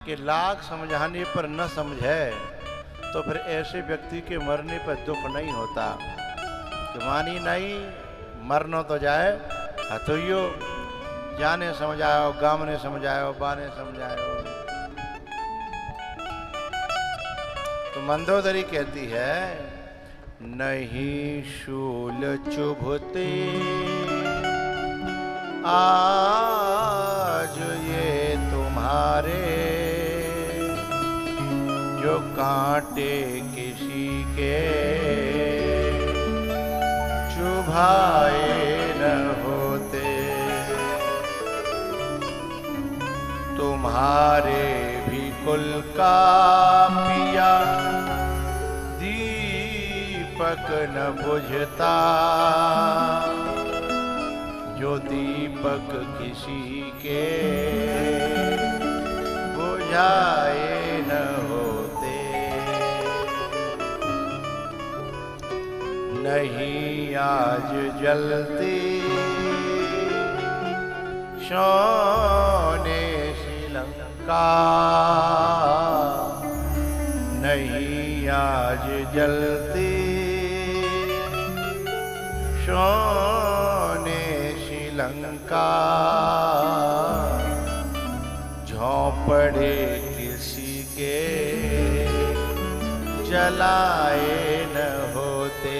कि लाख समझाने पर न समझे तो फिर ऐसे व्यक्ति के मरने पर दुख नहीं होता कि मानी नहीं मरना तो जाए हथोइयो जाने समझायो गाम ने समझायो बाने समझायो। तो मंदोदरी कहती है नहीं शूल चुभते आज ये तुम्हारे जो कांटे किसी के चुभाए न होते तुम्हारे भी कुल का पिया दीपक न बुझता जो दीपक किसी के बुझाए न होते नहीं आज जलती सोने श्रीलंका नहीं आज जलती सोने श्रीलंका झोंपड़े किसी के जलाए न होते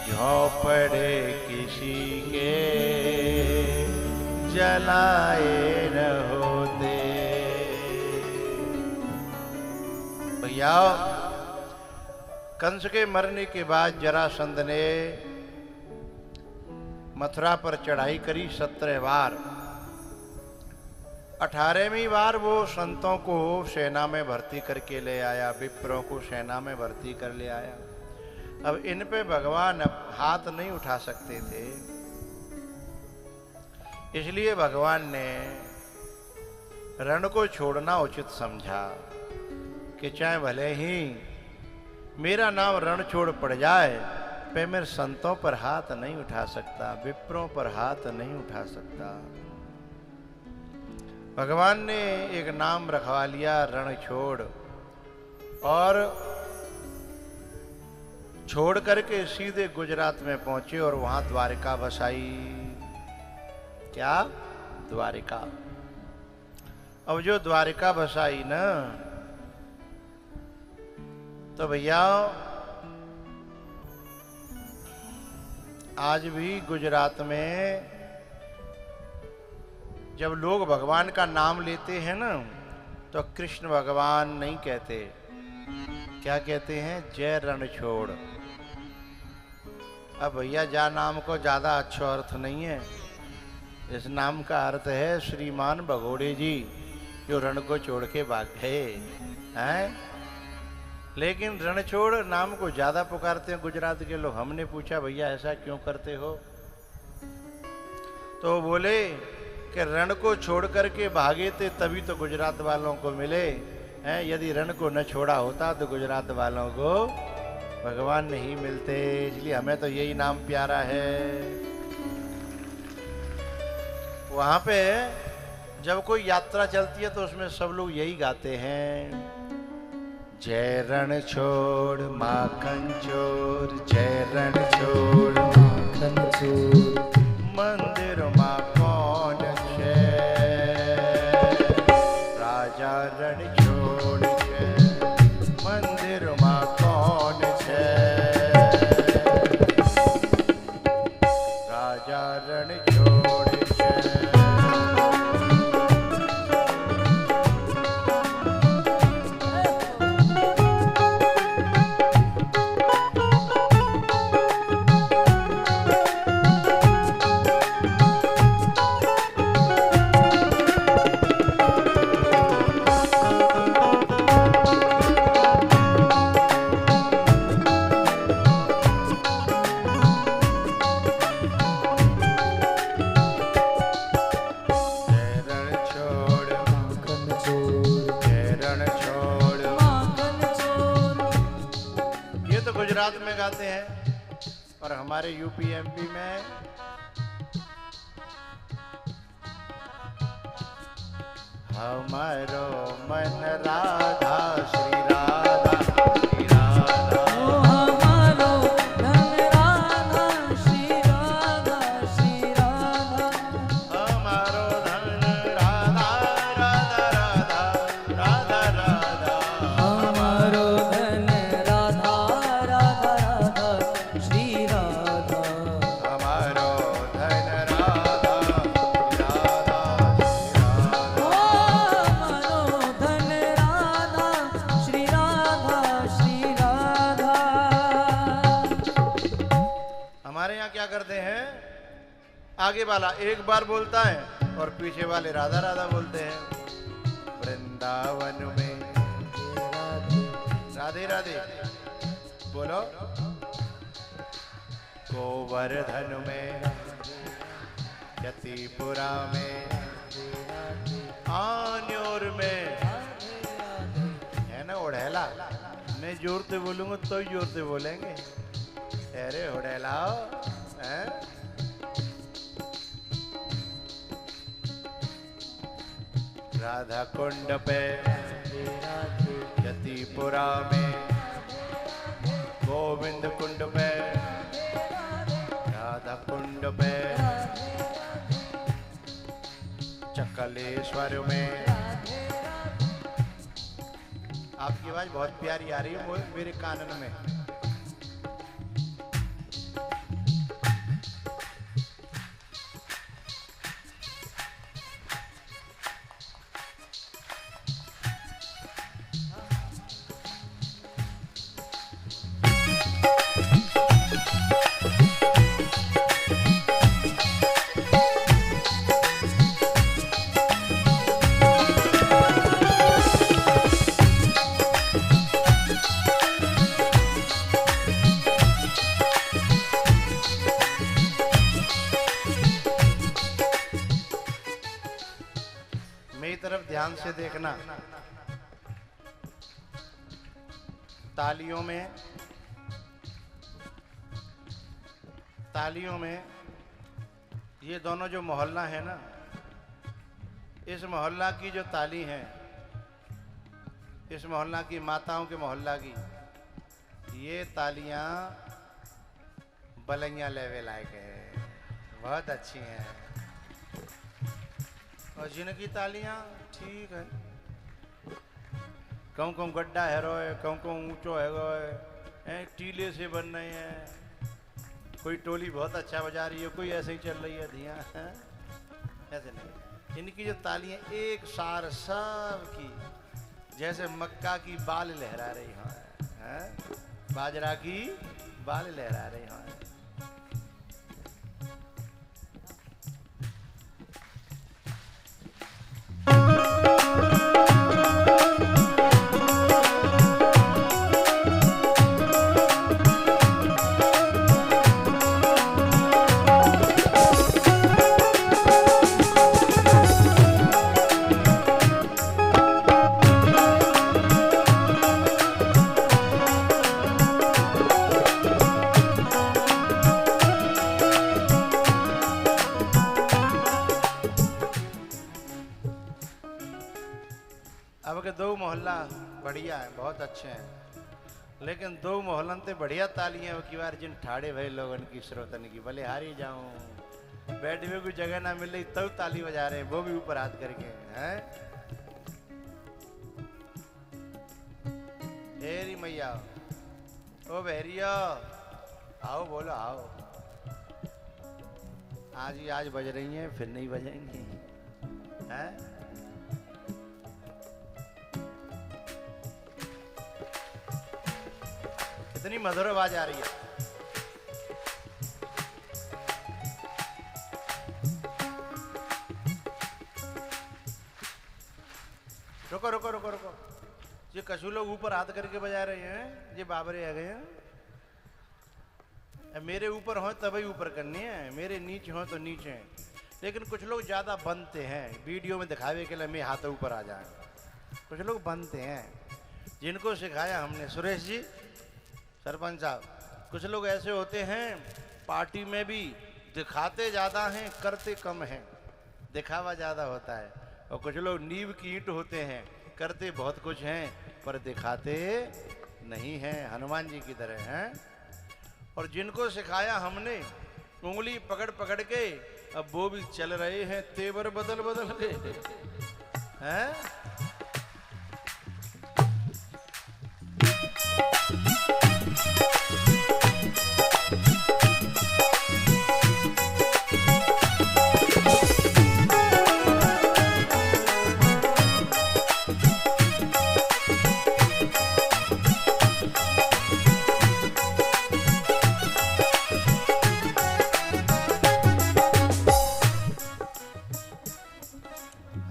झोंपड़े किसी के जलाए न होते। भैया कंस के मरने के बाद जरासंध ने मथुरा पर चढ़ाई करी 17 बार। 18वीं बार वो संतों को सेना में भर्ती करके ले आया, विप्रों को सेना में भर्ती कर ले आया। अब इन पे भगवान हाथ नहीं उठा सकते थे, इसलिए भगवान ने रण को छोड़ना उचित समझा कि चाहे भले ही मेरा नाम रण छोड़ पड़ जाए पे मैं संतों पर हाथ नहीं उठा सकता, विप्रों पर हाथ नहीं उठा सकता। भगवान ने एक नाम रखवा लिया रण छोड़ और छोड़ करके सीधे गुजरात में पहुंचे और वहां द्वारिका बसाई। क्या? द्वारिका। अब जो द्वारिका बसाई ना तो भैया आज भी गुजरात में जब लोग भगवान का नाम लेते हैं ना तो कृष्ण भगवान नहीं कहते, क्या कहते हैं? जय रण छोड़। अब भैया जा नाम को ज्यादा अच्छा अर्थ नहीं है, इस नाम का अर्थ है श्रीमान भगोड़े जी जो रण को छोड़ के भाग गए हैं। लेकिन रण छोड़ नाम को ज्यादा पुकारते हैं गुजरात के लोग। हमने पूछा भैया ऐसा क्यों करते हो? तो बोले कि रण को छोड़ करके भागे थे तभी तो गुजरात वालों को मिले हैं, यदि रण को न छोड़ा होता तो गुजरात वालों को भगवान नहीं मिलते, इसलिए हमें तो यही नाम प्यारा है। वहां पे जब कोई यात्रा चलती है तो उसमें सब लोग यही गाते हैं, जय रण छोड़ माखन चोर, जय रण छोड़ माखन चोर, मंदिर मां कौन छे, राजा रण छोड़ छे, मंदिर मां कौन छे, राजा रण छोड़ छे। गुजरात में गाते हैं और हमारे यूपी एमपी में हमारो मन राधा श्री राधा श्री राधा। हमारो धन राधा श्री राधा श्री राधा। हमारो धन राधा राधा राधा राधा राधा। हमारो धन राधा राधा राधा श्री राधा। हमारो धन राधा राधा श्री राधा श्री राधा। हमारे यहाँ क्या करते हैं, आगे वाला एक बार बोलता है और पीछे वाले राधा राधा बोलते हैं। वृंदावन में राधे राधे बोलो। गोवर्धन में, यतिपुरा में, आन्योर में, है ना ओढ़ेला। मैं जोर से बोलूंगा तो ही जोर से बोलेंगे। अरे ओढ़ेला हैं? राधा कुंड पे, यतिपुरा में, गोविंद कुंड पे, राधा कुंड पे, चकलेश्वर में। आपकी आवाज बहुत प्यारी आ रही है मेरे कानन में। मेरी तरफ ध्यान से देखना। तालियों में ये दोनों जो मोहल्ला है ना, इस मोहल्ला की जो ताली है, इस मोहल्ला की माताओं के मोहल्ला की, ये तालियां बलैया लेवे लायक है, बहुत अच्छी हैं। और जिनकी तालियां ठीक है, कहूँ कहूँ गड्ढा है रोए, कहूँ कहूँ ऊंचो है रोए, टीले से बन रहे हैं। कोई टोली बहुत अच्छा बजा रही है, कोई ऐसे ही चल रही है धिया, ऐसे नहीं। इनकी जो तालियां एक सार सब की, जैसे मक्का की बाल लहरा रही हैं, बाजरा की बाल लहरा रही हैं। अब के दो मोहल्ला बढ़िया है, बहुत अच्छे हैं, लेकिन दो मोहल्लन ते बढ़िया तालियां की बार जिन ठाड़े भय लोगन की श्रोतन की भले हारी जाऊं, बैठने को जगह ना मिल रही तब ताली बजा रहे हैं, वो भी ऊपर हाथ करके हैं। हेरी मैया, ओ बहरिया आओ, बोलो आओ। आज ही आज बज रही हैं, फिर नहीं बजेंगी, हैं? कितनी मधुर आवाज आ रही है। रुको रुको रुको रुको, ये कछु लोग ऊपर हाथ करके बजा रहे हैं, ये बाबरे आ गए हैं। मेरे ऊपर हो तभी ऊपर करनी है, मेरे नीचे हो तो नीचे। लेकिन कुछ लोग ज्यादा बनते हैं, वीडियो में दिखावे के लिए मैं हाथ ऊपर आ जाए। कुछ लोग बनते हैं, जिनको सिखाया हमने सुरेश जी सरपंच साहब। कुछ लोग ऐसे होते हैं पार्टी में भी दिखाते ज्यादा हैं, करते कम हैं, दिखावा ज्यादा होता है। और कुछ लोग नींव की ईंट होते हैं, करते बहुत कुछ हैं पर दिखाते नहीं हैं, हनुमान जी की तरह हैं। और जिनको सिखाया हमने उंगली पकड़ पकड़ के, अब वो भी चल रहे हैं तेवर बदल बदल के, हैं?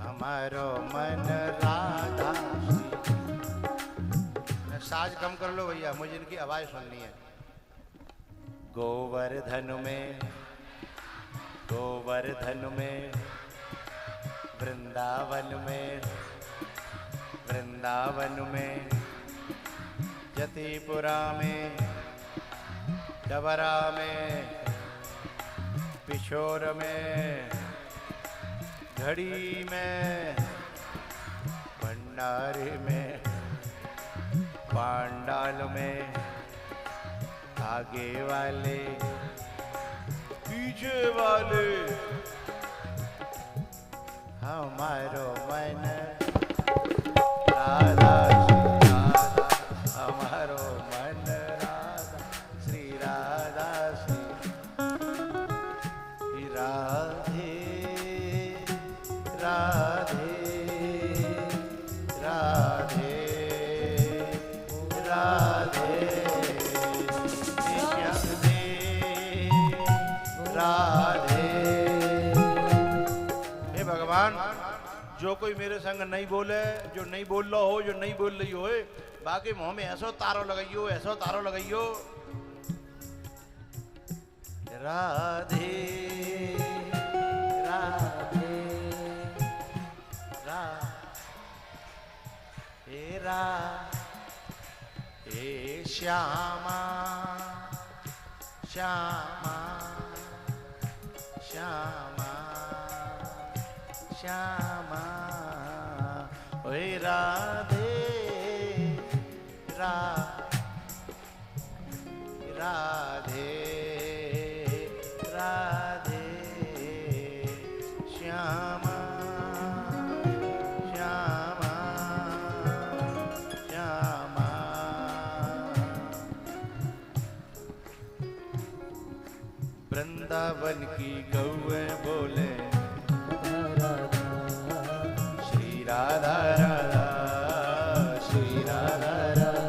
हमारो मन राधा। साज कम कर लो भैया, मुझे इनकी आवाज सुननी है। गोवर्धन में, गोवर्धन में, वृंदावन में, वृंदावन में, जतिपुरा में, डबरा में, पिछोर में, घड़ी में, भंडारे में, पांडाल में, आगे वाले पीछे वाले, हमारो मन राधा श्री राधा, हमारो मन राधा श्री राधा श्री राधे राधे राधे राधे राधे। हे भगवान, जो कोई मेरे संग नहीं बोले, जो नहीं बोल रहा हो, जो नहीं बोल रही हो, बाकी मुंह में ऐसो तारो लगाइयो, ऐसो तारो लगाइयो। राधे राधे हे श्यामा श्यामा श्यामा श्यामा, ओए राधे राधे राधे श्यामा श्यामा श्यामा। वृंदावन की गौएं बोले श्री राधा राधा श्री राधा राधा।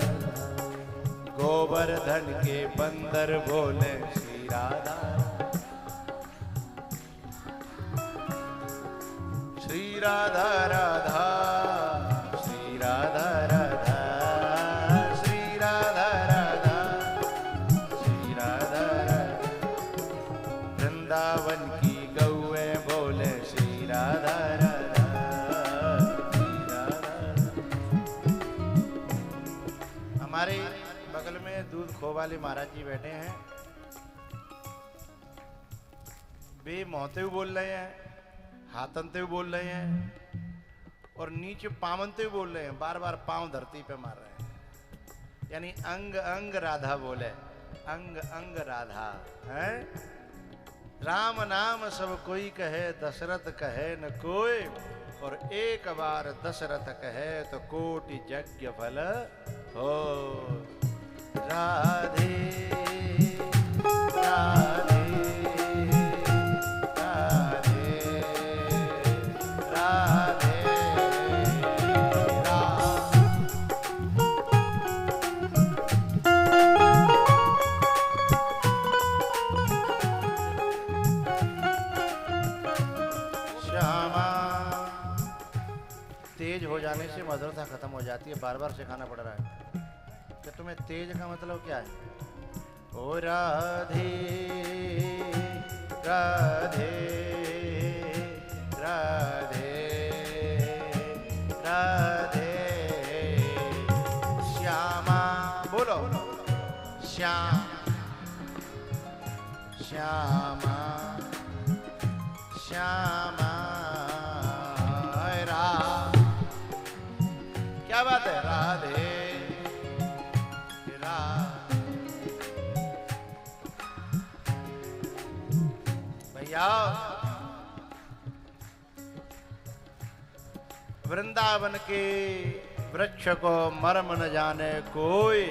गोवर्धन के बंदर बोले श्री राधा श्री राधा राधा श्री राधा राधा श्री राधा राधा श्री राधा राधा। वृंदावन की गौएं बोले श्री राधा राधा श्री राधा। हमारे बगल में दूध खो वाले महाराज जी बैठे हैं, वे मोहते हुए बोल रहे हैं, हाथनते हुए बोल रहे हैं और नीचे पावनते हुए बोल रहे हैं, बार बार पांव धरती पे मार रहे हैं, यानी अंग अंग राधा बोले, अंग अंग राधा है। राम नाम सब कोई कहे, दशरथ कहे न कोई, और एक बार दशरथ कहे तो कोटि यज्ञ फल हो। राधे राधे तेज हो जाने से मधुरता खत्म हो जाती है, बार बार सिखाना पड़ रहा है कि तुम्हें तेज का मतलब क्या है। ओ राधे राधे राधे राधे श्यामा, बोलो श्याम श्यामा श्यामा वृंदावन के वृक्ष को मर्म न जाने कोई,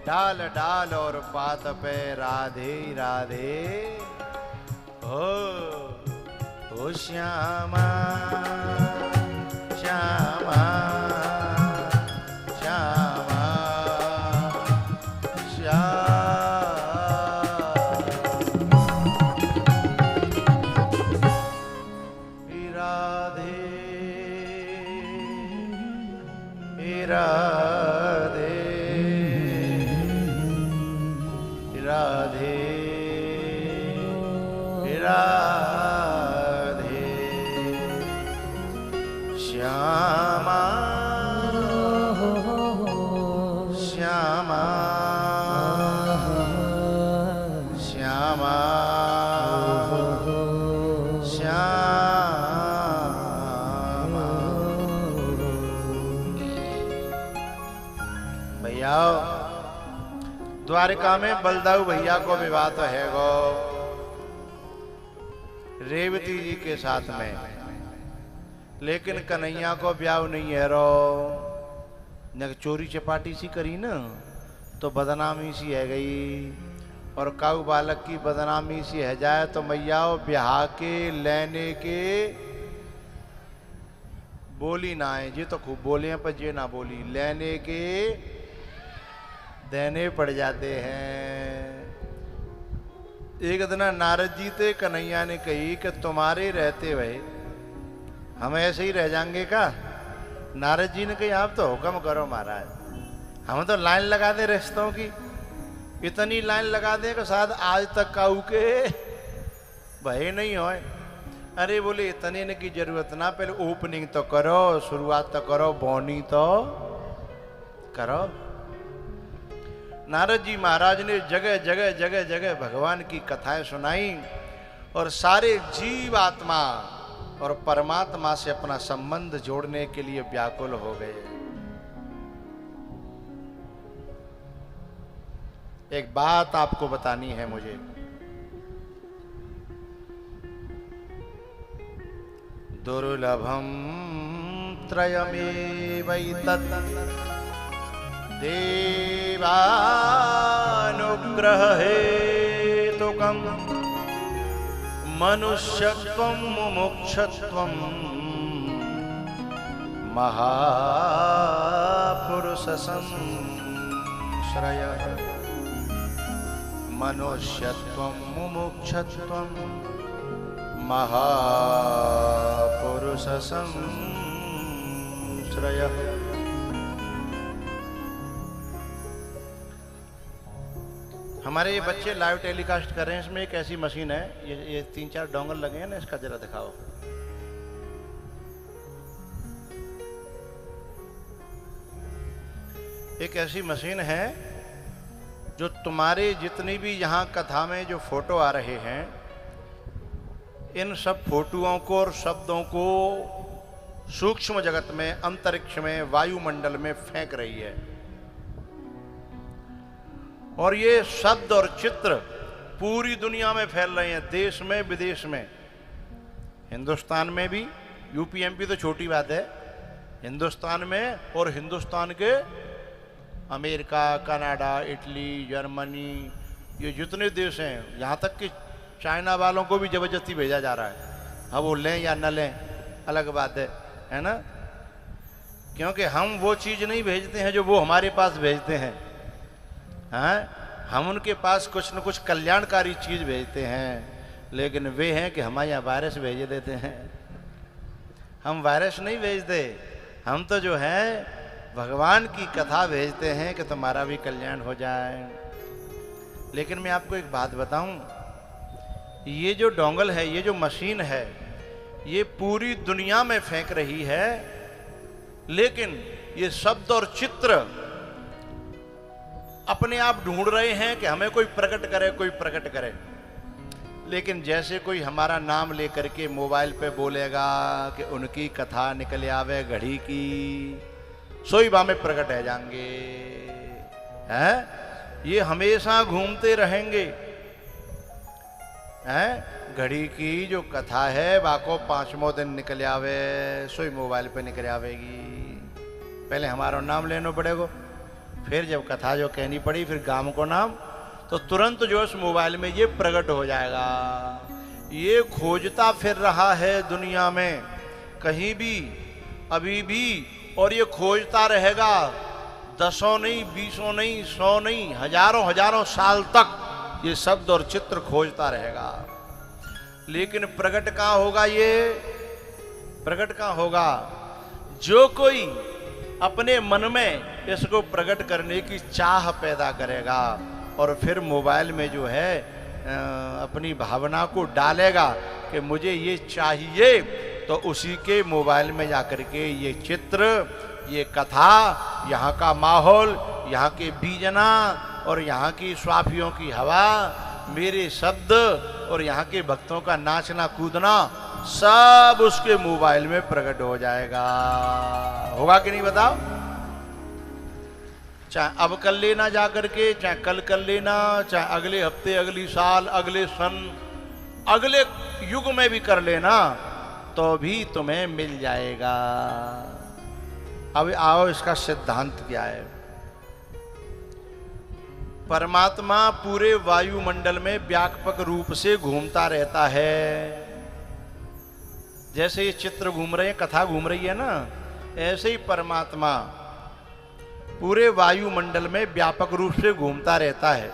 डाल डाल और पात पे राधे राधे। ओ श्यामा श्यामा श्यामा राधे राधे राधे श्यामा श्यामा श्यामा भैया द्वारिका में बलदाऊ भैया को विवाह तो है गो रेवती जी के साथ में, लेकिन कन्हैया को ब्याह नहीं है रो। न चोरी चपाटी सी करी ना तो बदनामी सी है गई, और काऊ बालक की बदनामी सी है जाए तो मैया ब्याह के लेने के बोली ना है। जी तो खूब बोले हैं पर ये ना बोली, लेने के देने पड़ जाते हैं। एक दिन नारद जी थे, कन्हैया ने कही कि तुम्हारे रहते हुए हम ऐसे ही रह जाएंगे का? नारद जी ने कही आप तो हुक्म करो महाराज, हम तो लाइन लगा दे रिश्तों की, इतनी लाइन लगा दे कि शायद आज तक काऊ के भय नहीं होए। अरे बोले इतने की जरूरत ना, पहले ओपनिंग तो करो, शुरुआत तो करो, बोनी तो करो। नारद जी महाराज ने जगह जगह जगह जगह भगवान की कथाएं सुनाई और सारे जीव आत्मा और परमात्मा से अपना संबंध जोड़ने के लिए व्याकुल हो गए। एक बात आपको बतानी है मुझे। दुर्लभम त्रयमेवैतत् देवानुग्रह हेतुकम् मनुष्यत्वं मुमुक्षत्वं महापुरुष संश्रयः। मनुष्यत्वं मुमुक्षत्वं महापुरुष संश्रयः। हमारे ये बच्चे लाइव टेलीकास्ट कर रहे हैं, इसमें एक ऐसी मशीन है, ये 3-4 डोंगल लगे हैं ना, इसका जरा दिखाओ। एक ऐसी मशीन है जो तुम्हारे जितनी भी यहाँ कथा में जो फोटो आ रहे हैं, इन सब फोटोओं को और शब्दों को सूक्ष्म जगत में, अंतरिक्ष में, वायुमंडल में फेंक रही है। और ये शब्द और चित्र पूरी दुनिया में फैल रहे हैं, देश में विदेश में, हिंदुस्तान में भी। यूपी एमपी तो छोटी बात है, हिंदुस्तान में और हिंदुस्तान के अमेरिका, कनाडा, इटली, जर्मनी, ये जितने देश हैं, यहाँ तक कि चाइना वालों को भी जबरदस्ती भेजा जा रहा है। अब वो लें या न लें अलग बात है ना, क्योंकि हम वो चीज़ नहीं भेजते हैं जो वो हमारे पास भेजते हैं। हाँ, हम उनके पास कुछ न कुछ कल्याणकारी चीज भेजते हैं, लेकिन वे हैं कि हमारे यहाँ वायरस भेज देते हैं। हम वायरस नहीं भेजते, हम तो जो है भगवान की कथा भेजते हैं कि तुम्हारा भी कल्याण हो जाए। लेकिन मैं आपको एक बात बताऊं, ये जो डोंगल है, ये जो मशीन है, ये पूरी दुनिया में फेंक रही है, लेकिन ये शब्द और चित्र अपने आप ढूंढ रहे हैं कि हमें कोई प्रकट करे, कोई प्रकट करे। लेकिन जैसे कोई हमारा नाम लेकर के मोबाइल पे बोलेगा कि उनकी कथा निकल आवे घड़ी की, सोई बा में प्रकट है जाएंगे, हैं? ये हमेशा घूमते रहेंगे। हैं घड़ी की जो कथा है बाको 5वां दिन निकल आवे, सोई मोबाइल पे निकल आवेगी। पहले हमारा नाम लेना पड़ेगा, फिर जब कथा जो कहनी पड़ी फिर गांव को नाम, तो तुरंत जो उस मोबाइल में ये प्रकट हो जाएगा। ये खोजता फिर रहा है दुनिया में कहीं भी अभी भी, और ये खोजता रहेगा 10 नहीं 20 नहीं 100 नहीं हजारों हजारों साल तक ये शब्द और चित्र खोजता रहेगा। लेकिन प्रकट कहाँ होगा? ये प्रकट कहाँ होगा? जो कोई अपने मन में इसको प्रकट करने की चाह पैदा करेगा और फिर मोबाइल में जो है अपनी भावना को डालेगा कि मुझे ये चाहिए, तो उसी के मोबाइल में जाकर के ये चित्र, ये कथा, यहाँ का माहौल, यहाँ के बीजना और यहाँ की स्वाफियों की हवा, मेरे शब्द और यहाँ के भक्तों का नाचना कूदना सब उसके मोबाइल में प्रकट हो जाएगा। होगा कि नहीं बताओ? चाहे अब कर लेना जा करके, चाहे कल कर लेना, चाहे अगले हफ्ते, अगली साल, अगले सन, अगले युग में भी कर लेना, तो भी तुम्हें मिल जाएगा। अब आओ इसका सिद्धांत क्या है। परमात्मा पूरे वायुमंडल में व्यापक रूप से घूमता रहता है। जैसे ये चित्र घूम रहे हैं, कथा घूम रही है ना, ऐसे ही परमात्मा पूरे वायुमंडल में व्यापक रूप से घूमता रहता है।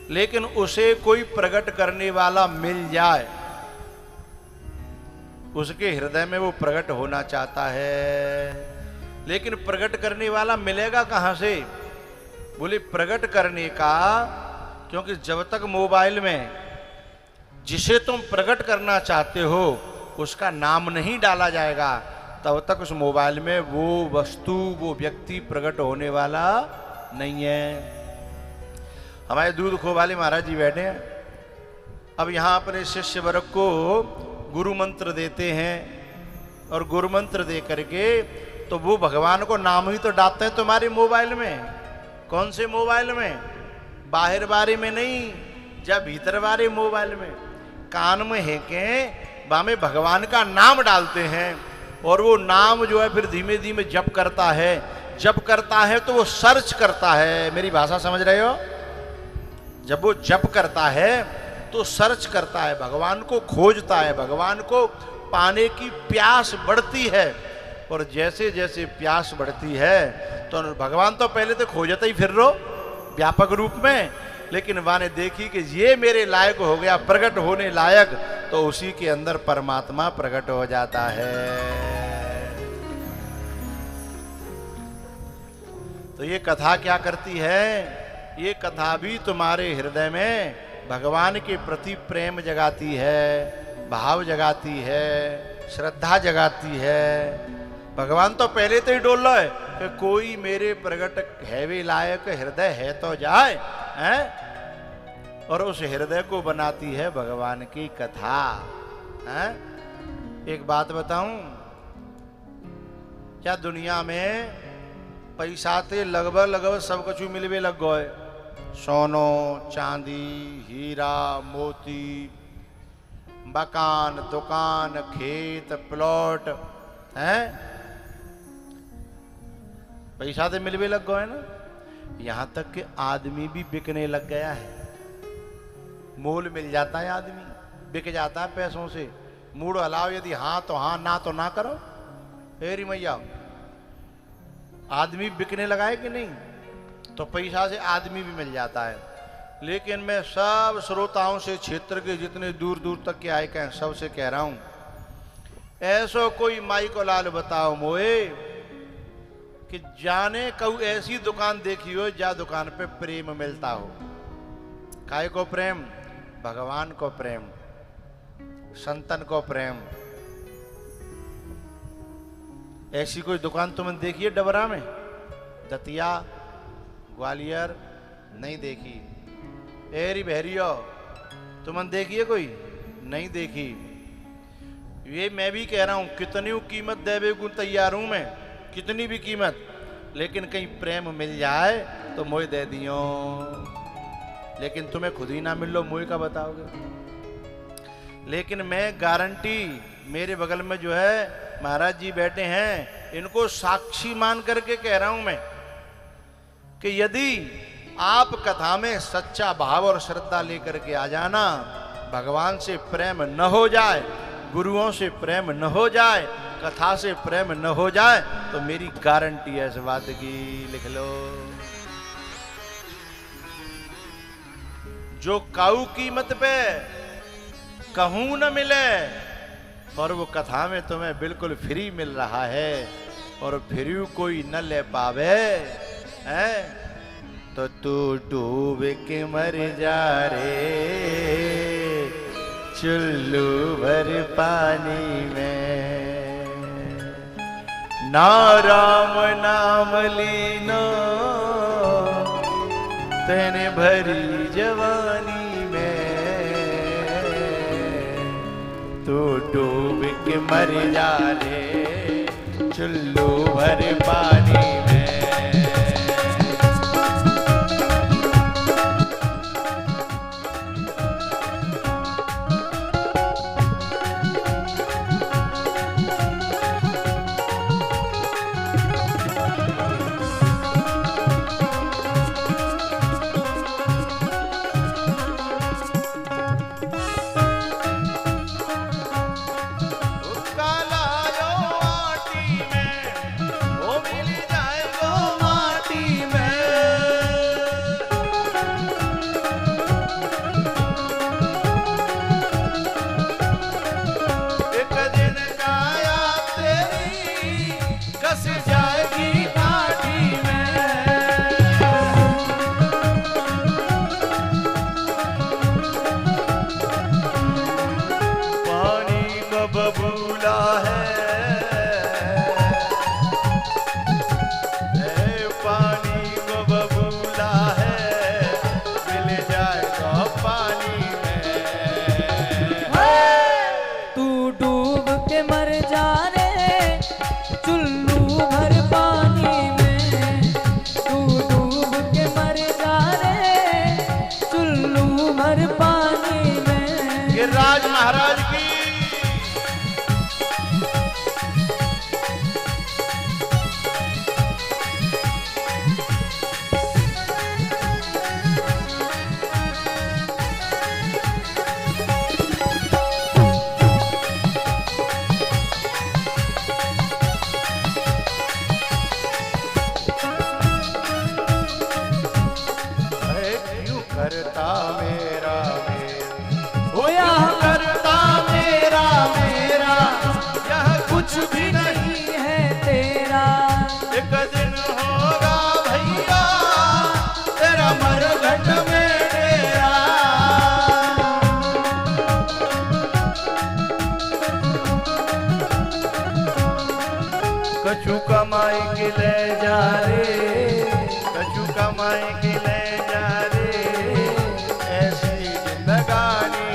लेकिन उसे कोई प्रकट करने वाला मिल जाए, उसके हृदय में वो प्रकट होना चाहता है। लेकिन प्रकट करने वाला मिलेगा कहां से? बोले प्रकट करने का, क्योंकि जब तक मोबाइल में जिसे तुम प्रकट करना चाहते हो उसका नाम नहीं डाला जाएगा, तब तक उस मोबाइल में वो वस्तु, वो व्यक्ति प्रकट होने वाला नहीं है। हमारे दूध खो वाले महाराज जी बैठे हैं। अब यहाँ अपने शिष्य वर्ग को गुरु मंत्र देते हैं, और गुरु मंत्र दे करके तो वो भगवान को नाम ही तो डालते हैं तुम्हारे मोबाइल में। कौन से मोबाइल में? बाहर बारे में नहीं, जब भीतर बारे मोबाइल में कान में है के बामे भगवान का नाम डालते हैं, और वो नाम जो है फिर धीमे धीमे जप करता है। जप करता है तो वो सर्च करता है। मेरी भाषा समझ रहे हो? जब वो जप करता है तो सर्च करता है, भगवान को खोजता है, भगवान को पाने की प्यास बढ़ती है। और जैसे जैसे प्यास बढ़ती है तो भगवान तो पहले तो खोजता ही फिर रो व्यापक रूप में, लेकिन वाने देखी कि ये मेरे लायक हो गया, प्रकट होने लायक, तो उसी के अंदर परमात्मा प्रकट हो जाता है। तो ये कथा क्या करती है? ये कथा भी तुम्हारे हृदय में भगवान के प्रति प्रेम जगाती है, भाव जगाती है, श्रद्धा जगाती है। भगवान तो पहले तो ही डोल रहा है कि कोई मेरे प्रकट है वे लायक हृदय है तो जाए, हैं? और उस हृदय को बनाती है भगवान की कथा, हैं? एक बात बताऊं, क्या दुनिया में पैसा ते लगभग सब कुछ मिलवे लग गए? सोनो, चांदी, हीरा, मोती, मकान, दुकान, खेत, प्लॉट, हैं? पैसा तो मिलवे लग गए ना। यहां तक कि आदमी भी बिकने लग गया है। मोल मिल जाता है, आदमी बिक जाता है पैसों से। मूड हलाओ, यदि हाँ तो हाँ, ना तो ना करो। हेरी मैया, आदमी बिकने लगा है कि नहीं? तो पैसा से आदमी भी मिल जाता है। लेकिन मैं सब श्रोताओं से, क्षेत्र के जितने दूर दूर तक के आए कहें, सबसे कह रहा हूं, ऐसो कोई माई को लाल बताओ मोए कि जाने कहू ऐसी दुकान देखी हो जहाँ दुकान पे प्रेम मिलता हो। काय को प्रेम? भगवान को प्रेम, संतन को प्रेम। ऐसी कोई दुकान तुमने देखी है डबरा में? दतिया, ग्वालियर? नहीं देखी। एरी बहरियो तुमने देखी है कोई? नहीं देखी। ये मैं भी कह रहा हूं, कितनी कीमत देवे को तैयार हूं मैं, कितनी भी कीमत, लेकिन कहीं प्रेम मिल जाए तो मोह दे दियो। लेकिन तुम्हें खुद ही ना मिल लो, मुझे का बताओगे। लेकिन मैं गारंटी, मेरे बगल में जो है महाराज जी बैठे हैं, इनको साक्षी मान करके कह रहा हूं मैं कि यदि आप कथा में सच्चा भाव और श्रद्धा लेकर के आ जाना, भगवान से प्रेम न हो जाए, गुरुओं से प्रेम न हो जाए, कथा से प्रेम न हो जाए, तो मेरी गारंटी है इस बात की, लिख लो। जो काऊ कीमत पे कहूं न मिले, और वो कथा में तुम्हें बिल्कुल फ्री मिल रहा है, और फ्री कोई न ले पावे है, तो तू डूब के मर जा रे चुल्लू भर पानी में। ना राम नाम लीनो तेने भरी जवानी में, तू डूब के मर जा रे चुल्लू भर पानी में। महाराज की। क्यों करता मेरा होया करता मेरा मेरा, यह कुछ भी नहीं है तेरा। एक दिन होगा भैया तेरा मरघट में डेरा। कछु कमाई के ले जा रे, कछु कमाई के ले जा रे, ऐसी जिंदगानी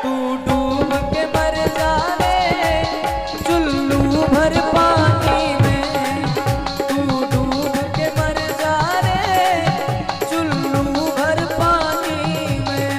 तू डूब के मर जा रे चुल्लू भर पानी में, तू डूब के मर जा रे चुल्लू भर पानी में।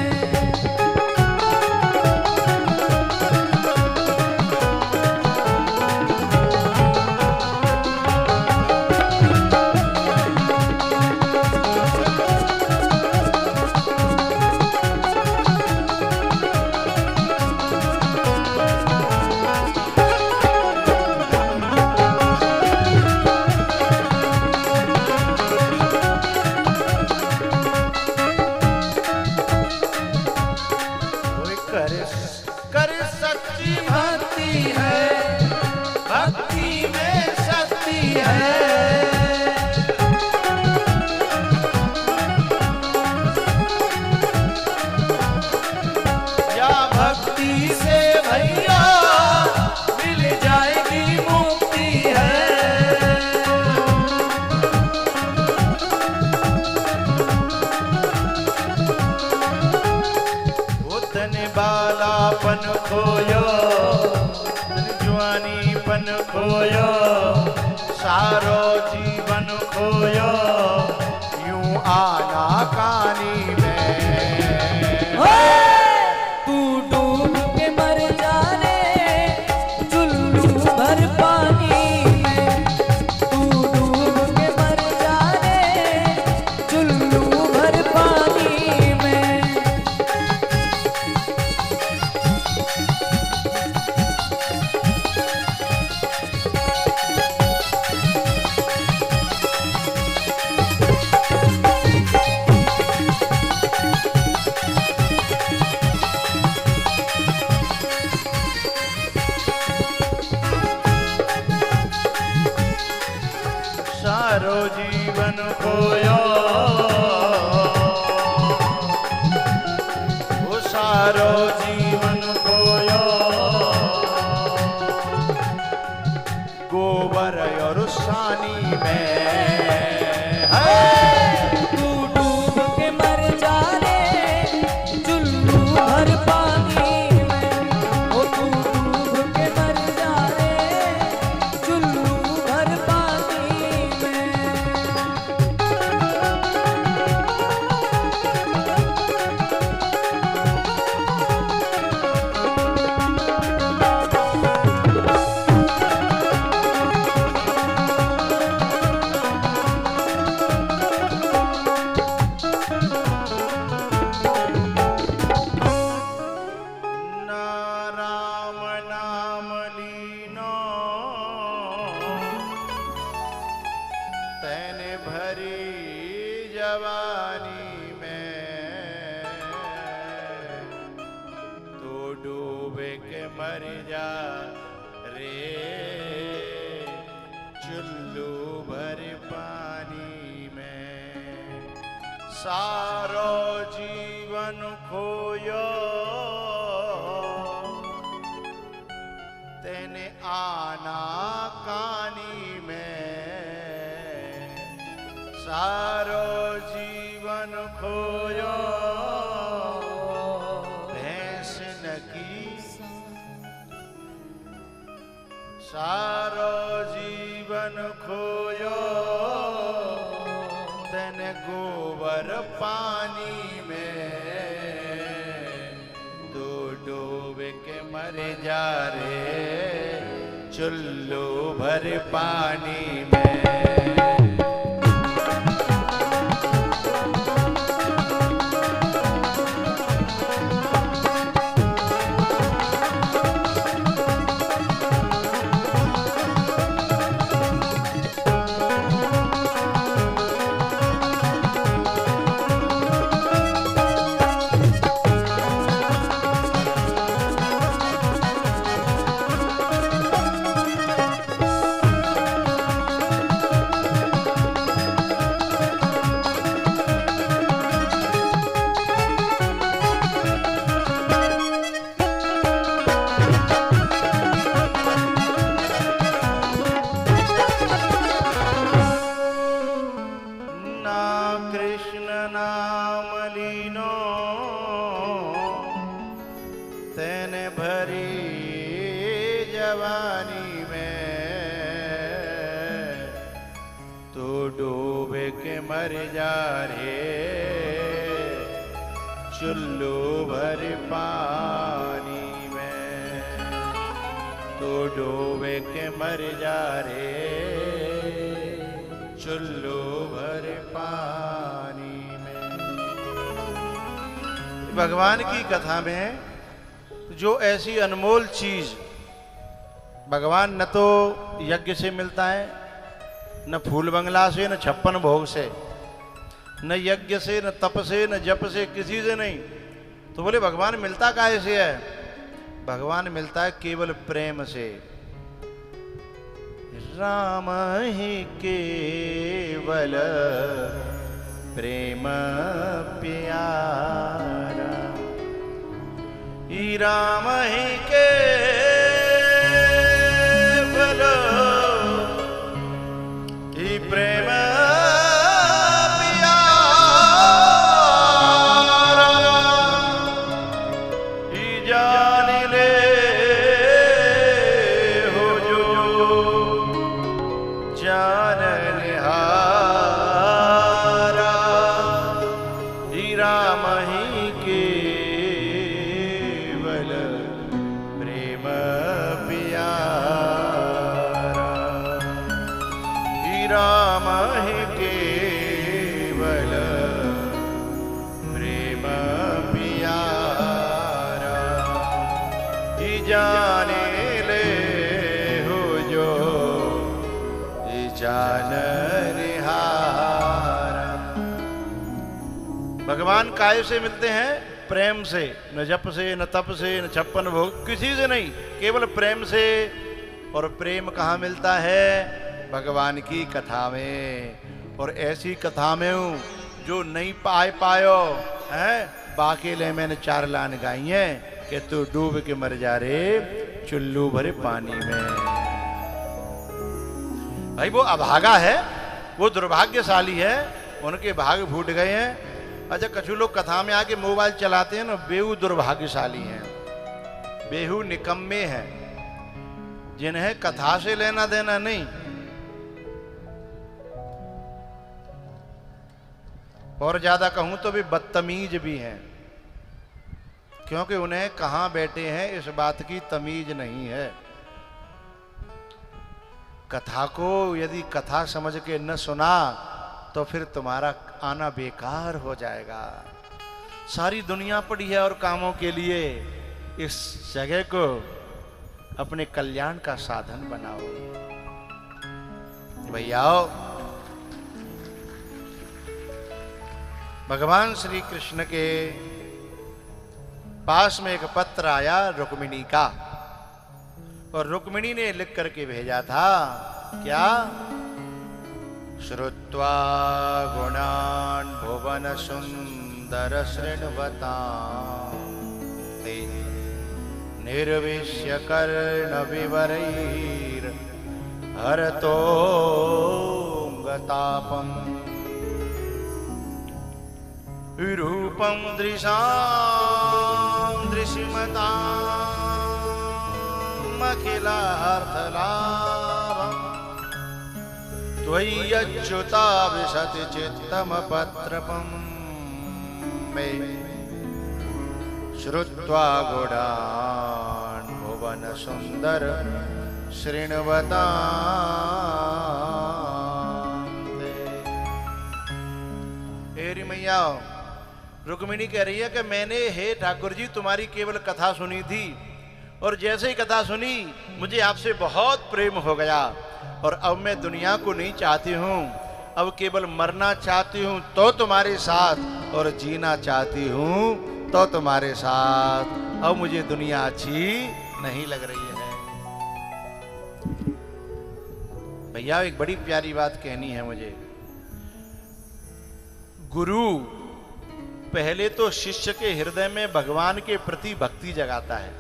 कर सच्ची भक्ति है, भक्ति में शक्ति है। या भक्ति से भैया मिल जाएगी मुक्ति है। उतने बालापन खोयो, जवानीपन खोयो, सारो जीवन खोयो, यूं आना कानी में। तू डूब के मर जा रे चुल्लू भर पानी में। तू डूब के मर जा रे चुल्लू भर पानी में। सारो जीवन खोयो, वो सारो जीवन खोयो, गोबर और सानी में। तू डूब के मर जा रे चुल्लू भर पानी में। ओ तू डूब के मर जा रे चुल्लू भर पानी में। ना राम नाम लीनो, तैने भरी जवानी में। तो डूबे के मर जा रे चुल्लू भर पानी में। सारो जीवन खोयो, तेने आना कानी में। सारो जीवन खोयो, भैंस नकी। सारो जीवन खोयो, तेने गोबर पानी में। तू डूब के मर जा रे चुल्लू भर पानी में। जवानी में तू डूब के मर जा रे चुल्लू भर पानी में तू डूब के मर जा रे चुल्लू भर पानी में। भगवान की कथा में जो ऐसी अनमोल चीज भगवान न तो यज्ञ से मिलता है, न फूल बंगला से, न 56 भोग से, न यज्ञ से, न तप से, न जप से, किसी से नहीं। तो बोले भगवान मिलता काहे से है? भगवान मिलता है केवल प्रेम से। राम ही केवल प्रेम प्यारा, ई राम ही केवल ई प्रेम प्यारा, ई जान ले हो जो जान निहारा। जान निहारा। भगवान काय से मिलते हैं? प्रेम से। न जप से, न तप से, न छप्पन भोग, किसी से नहीं, केवल प्रेम से। और प्रेम कहाँ मिलता है? भगवान की कथा में। और ऐसी कथा में हूँ जो नहीं पायो है। बाकेले मैंने 4 लान गाई हैं कि तू डूब के मर जा रे चुल्लू भरे पानी में। भाई वो अभागा है, वो दुर्भाग्यशाली है, उनके भाग फूट गए हैं। अच्छा, कछु लोग कथा में आके मोबाइल चलाते हैं ना, बेहू दुर्भाग्यशाली हैं, बेहू निकम्मे हैं, जिन्हें कथा से लेना देना नहीं। और ज्यादा कहूं तो भी बदतमीज भी हैं, क्योंकि उन्हें कहां बैठे हैं इस बात की तमीज नहीं है। कथा को यदि कथा समझ के न सुना तो फिर तुम्हारा आना बेकार हो जाएगा। सारी दुनिया पड़ी है और कामों के लिए, इस जगह को अपने कल्याण का साधन बनाओ। भैया भगवान श्री कृष्ण के पास में एक पत्र आया रुक्मिणी का, और रुक्मिणी ने लिख करके भेजा था क्या? श्रुत्वा गुणान् भुवन सुंदर शृण्वतां ते निर्विश्य कर्ण विवरैर् हरतोऽङ्गतापम् रूपं दृशां दृश्यमताम् अखिलार्थलाभम् त्वय्यच्युता विशति चित्तमपत्रपम् मे श्रुत्वा गुणान् भुवन सुंदर शृण्वताम् ते। हेरी मैया, रुक्मिणी कह रही है कि मैंने, हे ठाकुर जी, तुम्हारी केवल कथा सुनी थी, और जैसे ही कथा सुनी मुझे आपसे बहुत प्रेम हो गया, और अब मैं दुनिया को नहीं चाहती हूँ, अब केवल मरना चाहती हूँ तो तुम्हारे साथ, और जीना चाहती हूँ तो तुम्हारे साथ। अब मुझे दुनिया अच्छी नहीं लग रही है। भैया एक बड़ी प्यारी बात कहनी है मुझे। गुरु पहले तो शिष्य के हृदय में भगवान के प्रति भक्ति जगाता है,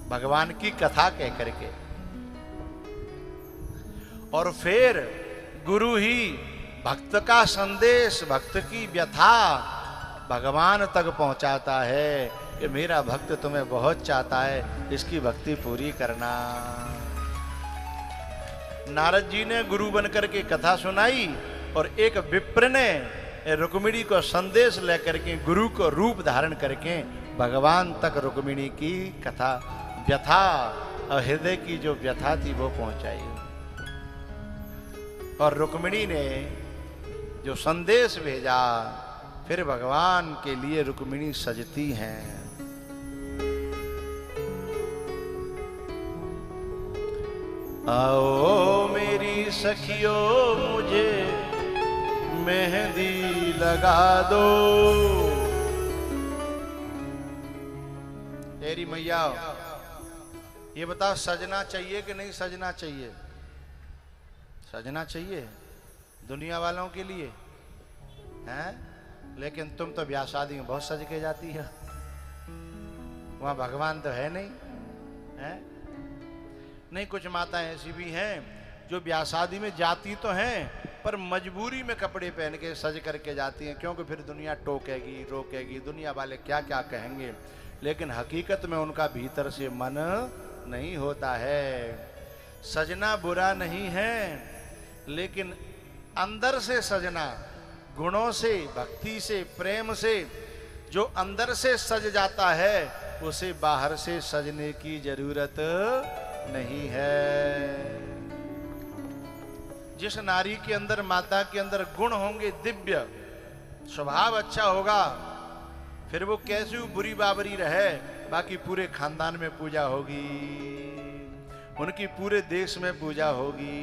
भगवान की कथा कह करके, और फिर गुरु ही भक्त का संदेश, भक्त की व्यथा भगवान तक पहुंचाता है कि मेरा भक्त तुम्हें बहुत चाहता है, इसकी भक्ति पूरी करना। नारद जी ने गुरु बनकर के कथा सुनाई, और एक विप्र ने रुक्मिणी को संदेश लेकर के, गुरु को रूप धारण करके भगवान तक रुक्मिणी की कथा, व्यथा और हृदय की जो व्यथा थी वो पहुंचाई। और रुक्मिणी ने जो संदेश भेजा, फिर भगवान के लिए रुक्मिणी सजती हैं। आओ मेरी सखियों मुझे मेहंदी लगा दो। तेरी मैया ये बताओ, सजना चाहिए कि नहीं सजना चाहिए? सजना चाहिए दुनिया वालों के लिए, हैं? लेकिन तुम तो ब्याह शादी में बहुत सज के जाती है, वहां भगवान तो है नहीं, है? नहीं, कुछ माताएं ऐसी भी हैं जो ब्याह शादी में जाती तो हैं पर मजबूरी में कपड़े पहन के सज करके जाती हैं, क्योंकि फिर दुनिया टोकेगी, रोकेगी, दुनिया वाले क्या क्या कहेंगे। लेकिन हकीकत में उनका भीतर से मन नहीं होता है। सजना बुरा नहीं है, लेकिन अंदर से सजना, गुणों से, भक्ति से, प्रेम से जो अंदर से सज जाता है, उसे बाहर से सजने की जरूरत नहीं है। जिस नारी के अंदर, माता के अंदर गुण होंगे दिव्य, स्वभाव अच्छा होगा, फिर वो कैसी बुरी बाबरी रहे, बाकी पूरे खानदान में पूजा होगी। उनकी पूरे देश में पूजा होगी,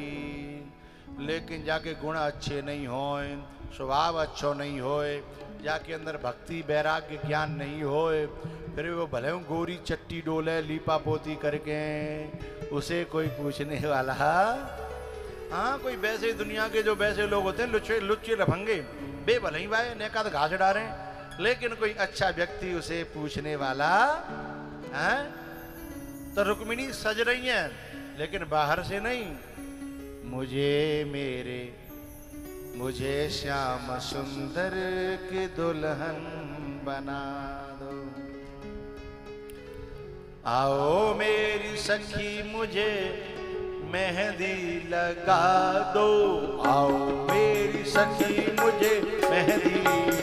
लेकिन जाके गुण अच्छे नहीं होए, स्वभाव अच्छो नहीं होए, जाके अंदर भक्ति वैराग्य ज्ञान नहीं होए, फिर वो भले गोरी चट्टी डोले लीपा पोती करके, उसे कोई पूछने वाला। हाँ, कोई वैसे दुनिया के जो वैसे लोग होते हैं लुच्चे लुच्चे लफंगे, बे भले ही भाई नेका तो घास डालें, लेकिन कोई अच्छा व्यक्ति उसे पूछने वाला है। तो रुक्मिणी सज रही हैं, लेकिन बाहर से नहीं। मुझे श्याम सुंदर की दुल्हन बना दो, आओ मेरी सखी मुझे मेहंदी लगा दो, आओ मेरी सखी मुझे मेहंदी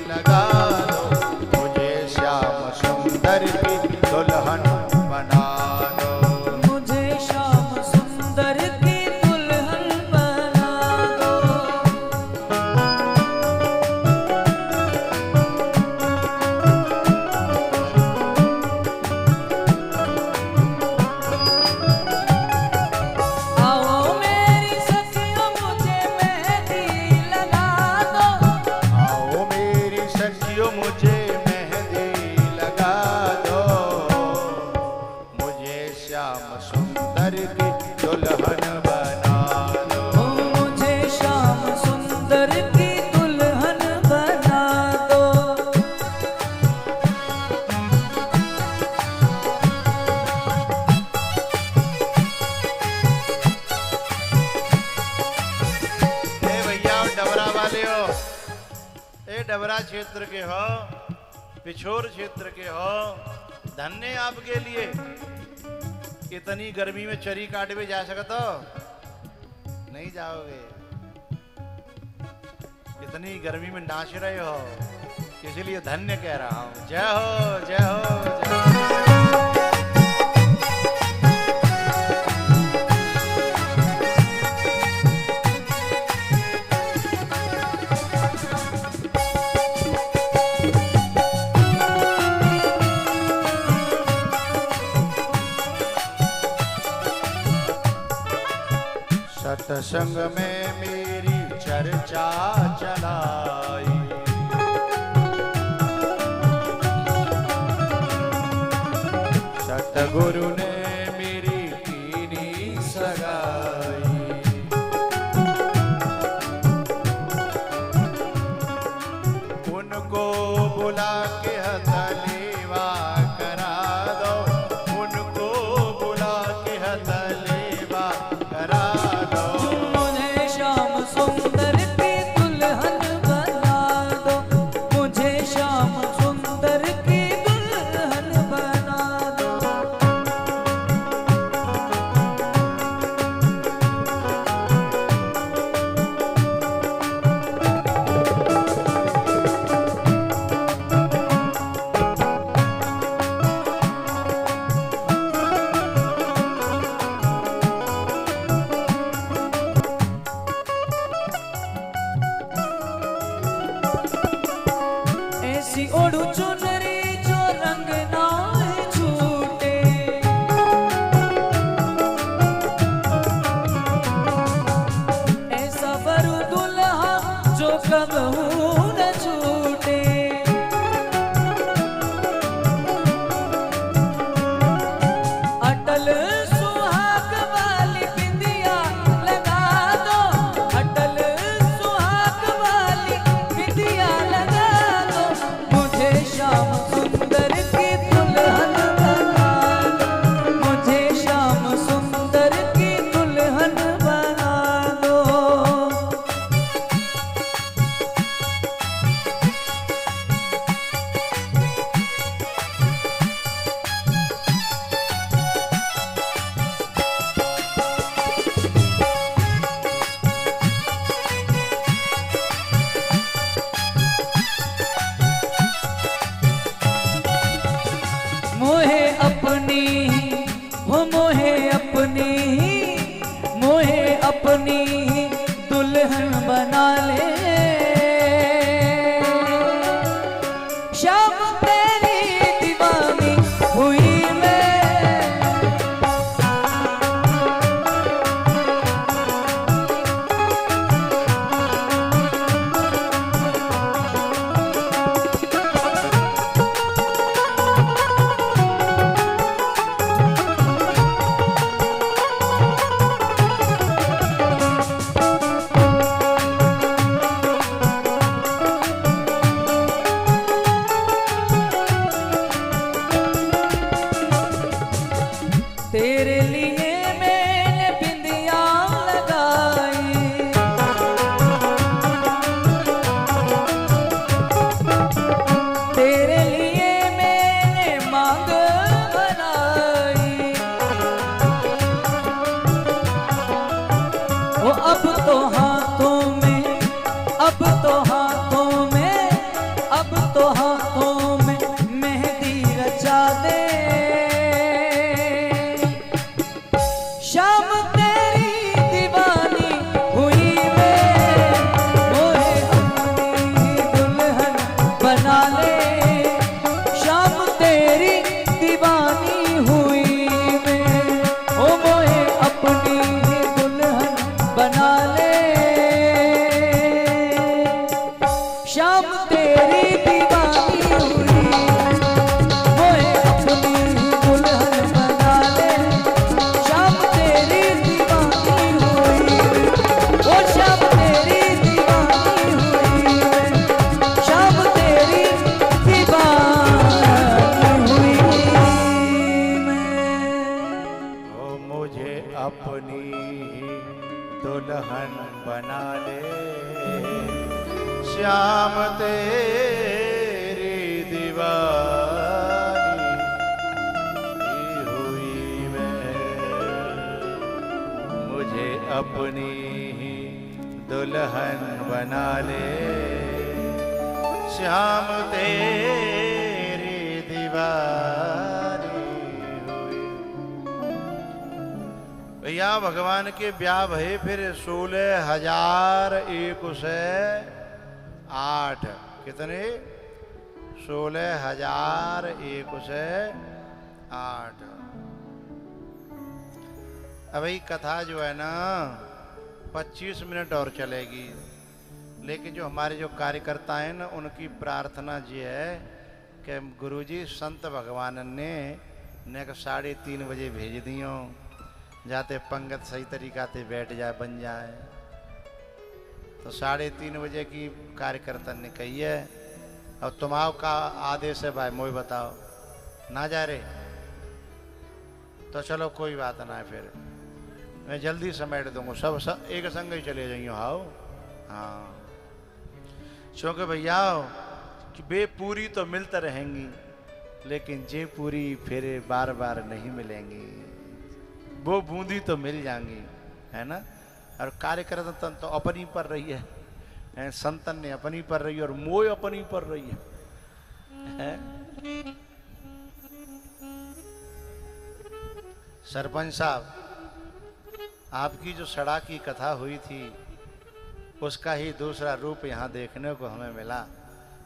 लगा दो, मुझे श्याम सुंदर की दुल्हन बना दो, मुझे श्याम सुंदर की दुल्हन बना दो। आओ मेरी सखियों मुझे मेहंदी लगा दो, आओ मेरी सखियों मुझे मेहंदी लगा दो, मुझे श्याम सुंदर की दुल्हन बना दो, मुझे श्याम सुंदर की दुल्हन बना दो। ए भैया डबरा वाले हो, ए डबरा क्षेत्र के हो, पिछोर क्षेत्र के हो, धन्य आपके लिए। इतनी गर्मी में चरी काट भी जा सकते हो? नहीं जाओगे। इतनी गर्मी में नाच रहे हो, इसलिए धन्य कह रहा हूं। जय हो जय हो जय हो। सत्संग में मेरी चर्चा चलाई, सतगुरु ने मेरी कीनी सगाई, उनको बुला के हथलेवा करा दो, उनको बुला के हथलेवा करा दो, मुझे श्याम सुंदर की दुल्हन बना दो, मुझे श्याम सुंदर की दुल्हन बना दो। ऐसी ओढ़ू चुनरी जो रंग ना छूटे, ऐसा वरु दुल्हा जो कबहू न छूटे, अटल सुहाग वाली बिंदिया लगा दो, अटल सुहाग वाली बिंदिया लगा दो, मुझे श्याम सुंदर की दुल्हन बना दो, मुझे श्याम सुंदर की दुल्हन बना दो। मोहे अपनी हो मोहे अपनी मोहे अपनी दुल्हन बना ले, श्याम तेरी दीवानी हुई मैं, शाम तेरी दीवानी हुई मैं, मोहे अपनी दुल्हन बना ले। शाम तेरी दीवानी हुई मैं, ओ मोहे अपनी दुल्हन बना ले। शाम तेरी दीवानी हुई, मोहे अपनी दुल्हन बना ले। शाम तेरी दीवानी हुई, ओ शाम तेरी दीवानी हुई, शाम तेरी दीवानी हुई मैं। ओ मुझे अपनी दुल्हन बना ले, श्याम तेरी दीवानी हुई मैं। मुझे अपनी दुल्हन बना ले, श्याम तेरी दीवानी हुई। भैया भगवान के ब्याह भये फिर 16,001 कितने? 16,001 अब ये कथा जो है ना 25 मिनट और चलेगी, लेकिन जो हमारे जो कार्यकर्ता हैं ना उनकी प्रार्थना ये है कि गुरुजी संत भगवान ने 3:30 बजे भेज दियो, जाते पंगत सही तरीका से बैठ जाए बन जाए। तो 3:30 बजे की कार्यकर्ता ने कही है। अब तुम्हारा का आदेश है भाई, मोई बताओ ना जा रहे तो चलो कोई बात ना है, फिर मैं जल्दी समेट दूंगा, सब एक संग ही चले जाइयो। हाओ हाँ, क्योंकि भैया कि बे पूरी तो मिलते रहेंगी, लेकिन जे पूरी फिर बार बार नहीं मिलेंगी, वो बूंदी तो मिल जाएंगी, है ना। और कार्यकर्ता तो अपनी पर रही है, संतन ने अपनी पर रही है और मोय अपनी पर रही है। सरपंच साहब, आपकी जो सड़ा की कथा हुई थी उसका ही दूसरा रूप यहाँ देखने को हमें मिला।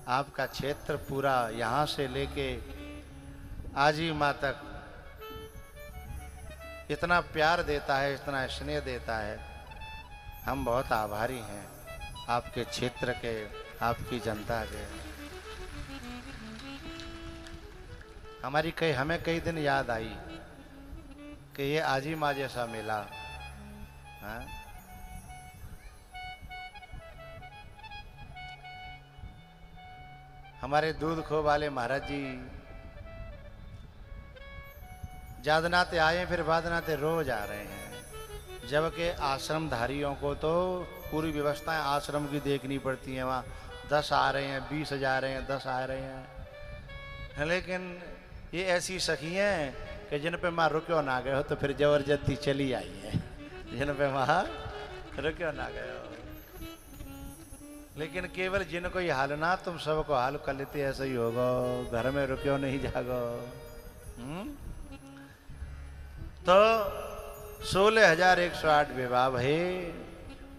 आपका क्षेत्र पूरा यहाँ से लेके आजी माँ तक इतना प्यार देता है, इतना स्नेह देता है। हम बहुत आभारी हैं आपके क्षेत्र के, आपकी जनता के। हमें कई दिन याद आई कि ये आजी माँ जैसा मेला, हाँ? हमारे दूध खो वाले महाराज जी जादनाते आए फिर बादनाते रोज आ रहे हैं, जबकि आश्रम धारियों को तो पूरी व्यवस्थाएं आश्रम की देखनी पड़ती हैं। वहाँ 10 आ रहे हैं, 20 जा रहे हैं, 10 आ रहे हैं, लेकिन ये ऐसी सखी हैं कि जिन पे माँ रुक्यो ना गए हो तो फिर जबरदस्ती चली आई है, जिन पे माँ रुक्यो ना गए हो। लेकिन केवल जिनको ये हाल ना, तुम सबको हाल कर लेते ऐसा ही होगा, घर में रुक्यो नहीं जागो। तो 16,001 विवाह है।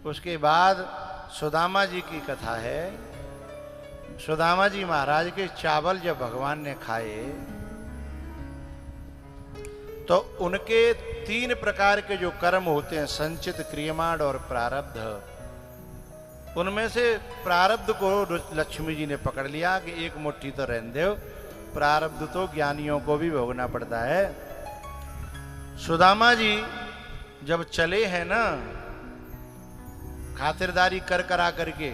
उसके बाद सुदामा जी की कथा है। सुदामा जी महाराज के चावल जब भगवान ने खाए तो उनके 3 प्रकार के जो कर्म होते हैं, संचित, क्रियमाण और प्रारब्ध, उनमें से प्रारब्ध को लक्ष्मी जी ने पकड़ लिया कि एक मुट्ठी तो रहने दो, प्रारब्ध तो ज्ञानियों को भी भोगना पड़ता है। सुदामा जी जब चले हैं ना खातिरदारी कर करा करके,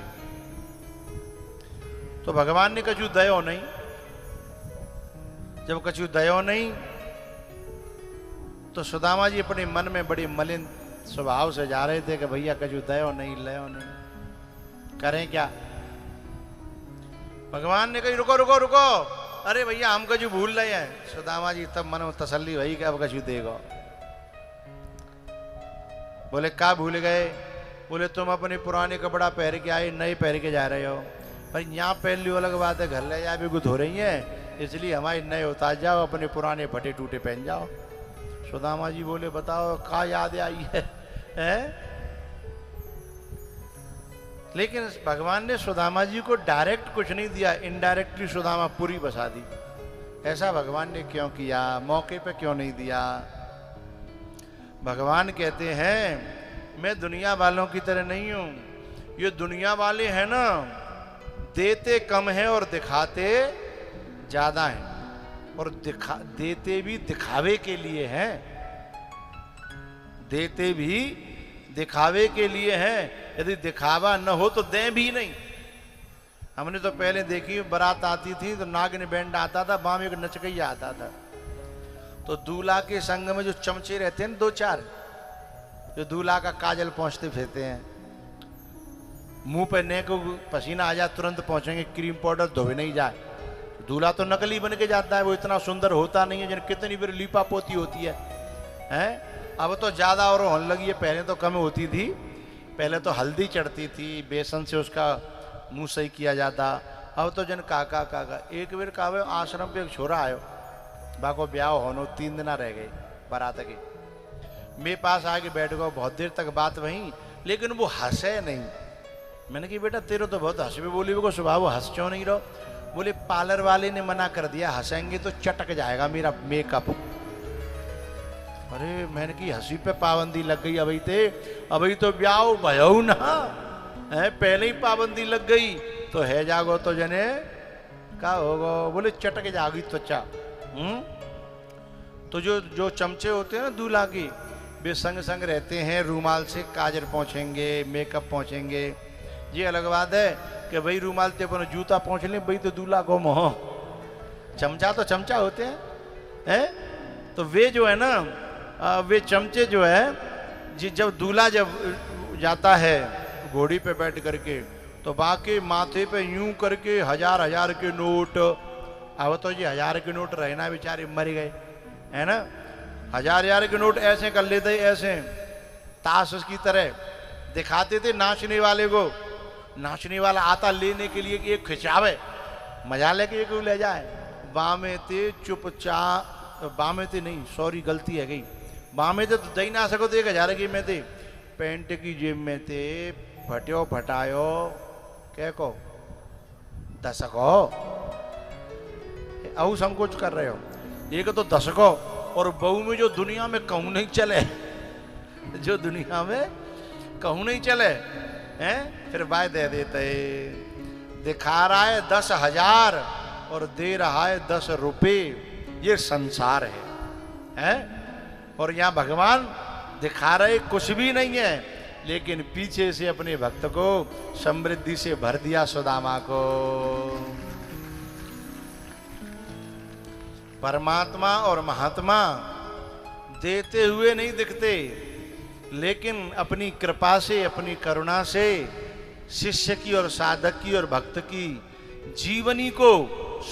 तो भगवान ने कछु दयो नहीं। जब कछु दयो नहीं तो सुदामा जी अपने मन में बड़ी मलिन स्वभाव से जा रहे थे कि भैया कछु दयो नहीं, लयो नहीं, करें क्या। भगवान ने कही रुको रुको रुको, अरे भैया हम कछु भूल रहे हैं। सुदामा जी तब मन में तसल्ली हुई कि अब कछु देगा। बोले क्या भूल गए? बोले तुम अपने पुराने कपड़ा पहन के आए, नए पहन के जा रहे हो। पर यहाँ पहन ली अलग बात है, घर ले जा भी गुद हो रही है, इसलिए हमारे नए उतार जाओ, अपने पुराने फटे टूटे पहन जाओ। सुदामा जी बोले बताओ क्या याद आई है, हैं? लेकिन भगवान ने सुदामा जी को डायरेक्ट कुछ नहीं दिया, इनडायरेक्टली सुदामा पूरी बसा दी। ऐसा भगवान ने क्यों किया, मौके पे क्यों नहीं दिया? भगवान कहते हैं मैं दुनिया वालों की तरह नहीं हूं। ये दुनिया वाले हैं ना, देते कम है और दिखाते ज्यादा हैं, और देते भी दिखावे के लिए हैं, देते भी दिखावे के लिए हैं। यदि दिखावा न हो तो दें भी नहीं। हमने तो पहले देखी, बारात आती थी तो नागिन बैंड आता था, बाम एक नचकैया आता था, तो दूल्हा के संग में जो चमचे रहते हैं 2-4, जो दूल्हा का काजल पहुंचते फिरते हैं, मुंह पे ने को पसीना आ जाए तुरंत पहुंचेंगे, क्रीम पाउडर धोए नहीं जाए। दूल्हा तो नकली बन के जाता है, वो इतना सुंदर होता नहीं है, जिन कितनी बार लीपा पोती होती है, हैं? अब तो ज्यादा और होने लगी है, पहले तो कम होती थी। पहले तो हल्दी चढ़ती थी, बेसन से उसका मुंह सही किया जाता। अब तो जन काका काका एक बार कावे आश्रम पे एक छोरा आयो, बाको ब्याह होनो 3 दिन रह गए बारात के, मेरे पास आके बैठ गो, बहुत देर तक बात वहीं, लेकिन वो हंसे नहीं। मैंने कहा बेटा तेरे तो बहुत हंस भी बोली, वो सुबह वो हंस क्यों नहीं रहो? बोले पार्लर वाले ने मना कर दिया, हंसेंगे तो चटक जाएगा मेरा मेकअप। अरे मैंने की हंसी पे पाबंदी लग गई, अभी तो ब्याह भयो ना है, पहले ही पाबंदी लग गई तो है जागो तो जने का होगा? बोले चटक जागी त्वचा। तो जो चमचे होते हैं ना दूल्हा की, वे संग संग रहते हैं, रूमाल से काजल पहुंचेंगे, मेकअप पहुंचेंगे। ये अलग बात है कि भाई रूमाल ते अपना जूता पहुंच ले, भाई तो दूल्हा को मोह, चमचा तो चमचा होते हैं। तो वे जो है ना, वे चमचे जो है जब दूल्हा जब जाता है घोड़ी पे बैठ करके, तो बाकी माथे पे यूं करके 1000 के नोट, अब तो जी 1000 के नोट रहना बेचारे मर गए, है ना? 1000 के नोट ऐसे कर लेते, ऐसे ताश की तरह दिखाते थे नाचने वाले को। नाचने वाला आता लेने के लिए कि एक खिंचावे, मजा लेके एक ले जाए। बामे थे चुपचाप, बामे थे नहीं, सॉरी गलती है गई, बामे थे तो दही ना सको तो 1000 की में थे, पेंट की जेब में थे, फट्यो फटायो क्या को दशको, अऊ संकोच कर रहे हो, एक तो दशको, और बहू में जो दुनिया में कहूं नहीं चले, जो दुनिया में कहूं नहीं चले हैं, फिर बाय दे देते, दिखा रहा है 10,000 और दे रहा है 10 रुपए। ये संसार है? और यहाँ भगवान दिखा रहे कुछ भी नहीं है, लेकिन पीछे से अपने भक्त को समृद्धि से भर दिया सुदामा को। परमात्मा और महात्मा देते हुए नहीं दिखते, लेकिन अपनी कृपा से, अपनी करुणा से शिष्य की और साधक की और भक्त की जीवनी को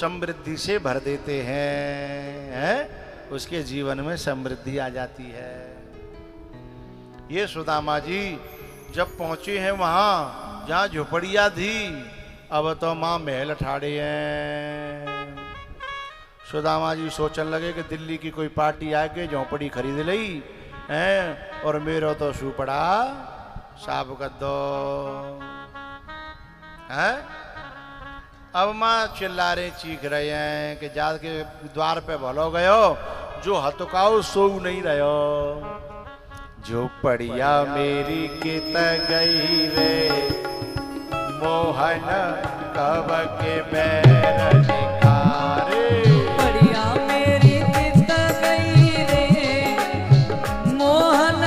समृद्धि से भर देते हैं, उसके जीवन में समृद्धि आ जाती है। ये सुदामा जी जब पहुंचे हैं वहां जहां झोपड़िया थी, अब तो मां महल ठाड़े हैं। सुदामा जी सोचने लगे कि दिल्ली की कोई पार्टी आके झोपड़ी खरीद ली है, और मेरा तो सुपड़ा साफ कर दो है। अब माँ चिल्ला रहे, चीख रहे हैं कि जात के द्वार पे भलो गयो, जो हतुकाओ सो नहीं रहो। झोपड़िया मेरी कित गई रे, मोहन कब के बैर निकारे। बढ़िया मेरी कित गई रे, मोहन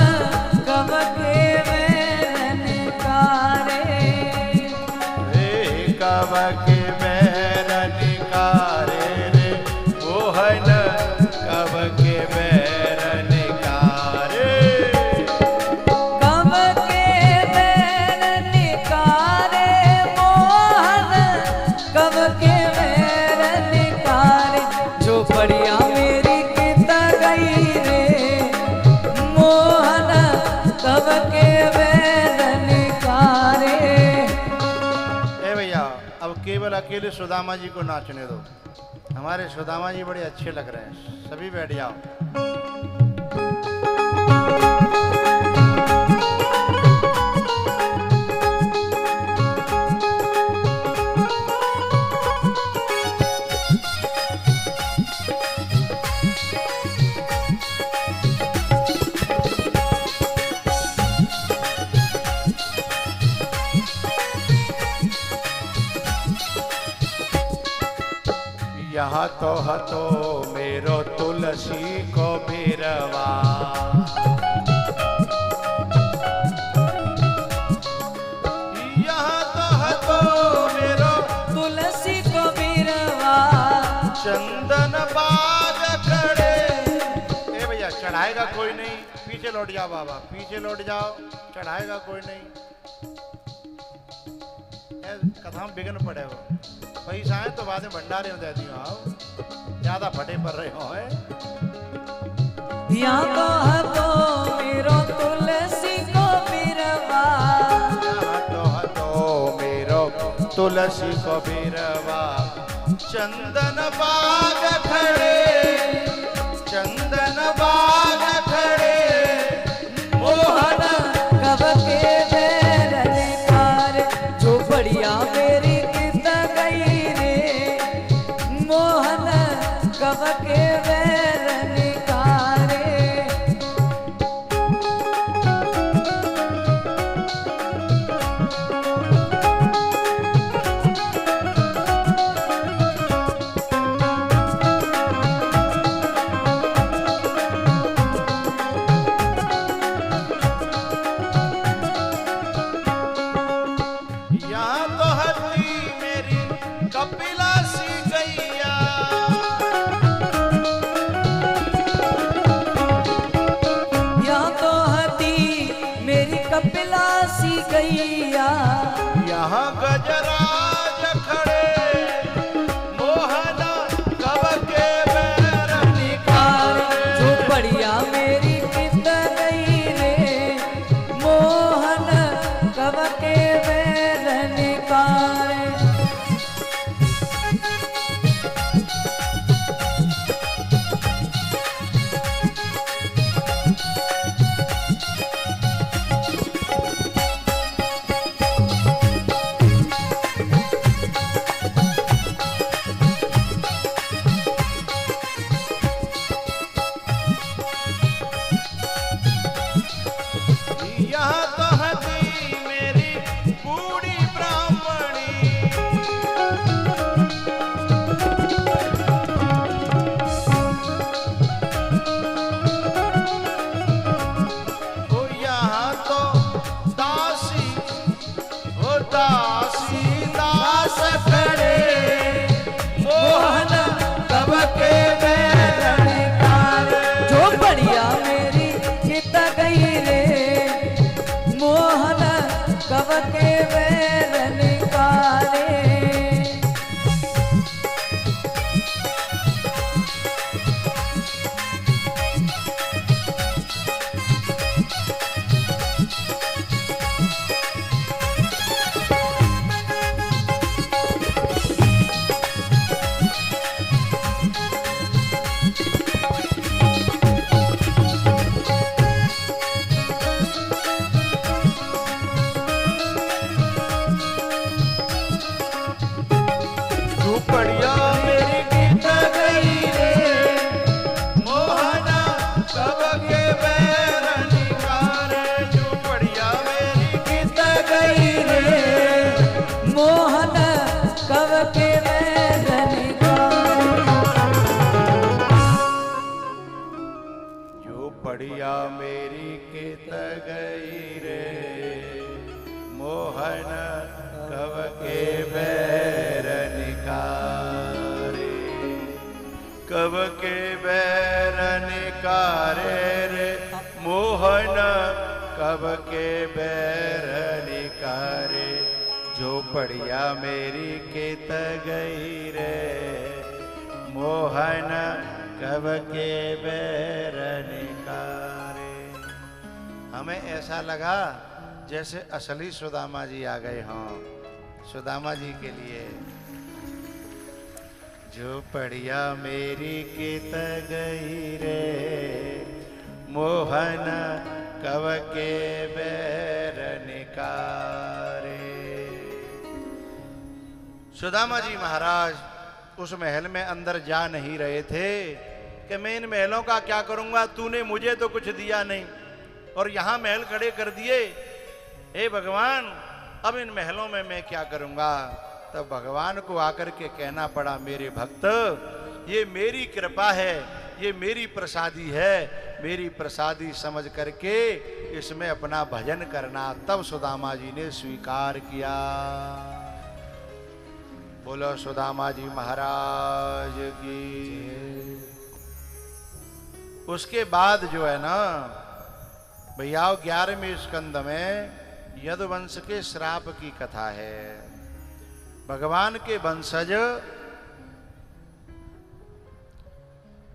कब के बैर निकारे। रे कब के बैर निकारे रे, मोहन कब के बैर निकारे। कब के बैर निकारे, मोहन कब के बैर निकारे। झोपड़िया मेरी कित गई रे, मोहन कब के बैर निकारे। ए भैया अब केवल अकेले सुदामा जी को नाचने दो, हमारे सुदामा जी बड़े अच्छे लग रहे हैं, सभी बैठ जाओ। यहाँ तो हतो मेरो तुलसी को बिरवा। यहाँ तो हतो मेरो तुलसी को बिरवा। चंदन बाग खड़े। ए भैया चढ़ाएगा कोई नहीं, पीछे लौट जाओ बाबा, पीछे लौट जाओ, चढ़ाएगा कोई नहीं। कथा में बिगन पड़े हो, पैसा है तो बाद में भंडारे में दे दियो। आओ ज्यादा फटे पड़ रहे हो है। यहाँ तो हतो मेरो तुलसी को बिरवा। यहाँ तो हतो मेरो तुलसी को बिरवा। चंदन बाग खड़े, चंदन बाग खड़े, मोहन कब के बैरनिकार, जो बढ़िया मेरी कित गई रे। मोहन कब के बैरनिकार। यहाँ तो हती मेरी कपिलासी गैया। यहाँ तो हती मेरी कपिलासी गैया। यहाँ गजराज खड़े, मोहना कब के बैरनिकार। जो बढ़िया मेरी कित गई रे। मोहन कब के बैरनिकार। यहाँ तो हती मेरी बूढ़ी ब्राह्मणी। ओ यहाँ तो दासी, ओ दासी दास खड़े, मोहन कब के बैरनिकार। जो बढ़िया मेरी कित गई रे। मोहन कब के बैरनिकार। बढ़िया मेरी गीत गई रे। मोहना कब के बैरनिकार। जो बढ़िया मेरी गीत गई रे। मोहन कब के बैरनिकार। जो बढ़िया मेरी गीत गई रे। मोहन कब के बैरनिकार। कब के बैरनिकार रे। मोहन कब के बैरनिकार। जो बढ़िया मेरी गीत गई रे। मोहन कब के बैरनिकार। हमें ऐसा लगा जैसे असली सुदामा जी आ गए हों। सुदामा जी के लिए जो बढ़िया मेरी गीत गई रे। मोहन कब के बैरनिकार। सुदामा जी महाराज उस महल में अंदर जा नहीं रहे थे कि मैं इन महलों का क्या करूंगा, तूने मुझे तो कुछ दिया नहीं और यहां महल खड़े कर दिए। हे भगवान, अब इन महलों में मैं क्या करूंगा। तब भगवान को आकर के कहना पड़ा, मेरे भक्त, ये मेरी कृपा है, ये मेरी प्रसादी है, मेरी प्रसादी समझ करके इसमें अपना भजन करना। तब सुदामा जी ने स्वीकार किया। बोलो सुदामा जी महाराज की। उसके बाद जो है ना भैया 11वें स्कंद में यदुवंश के श्राप की कथा है। भगवान के वंशज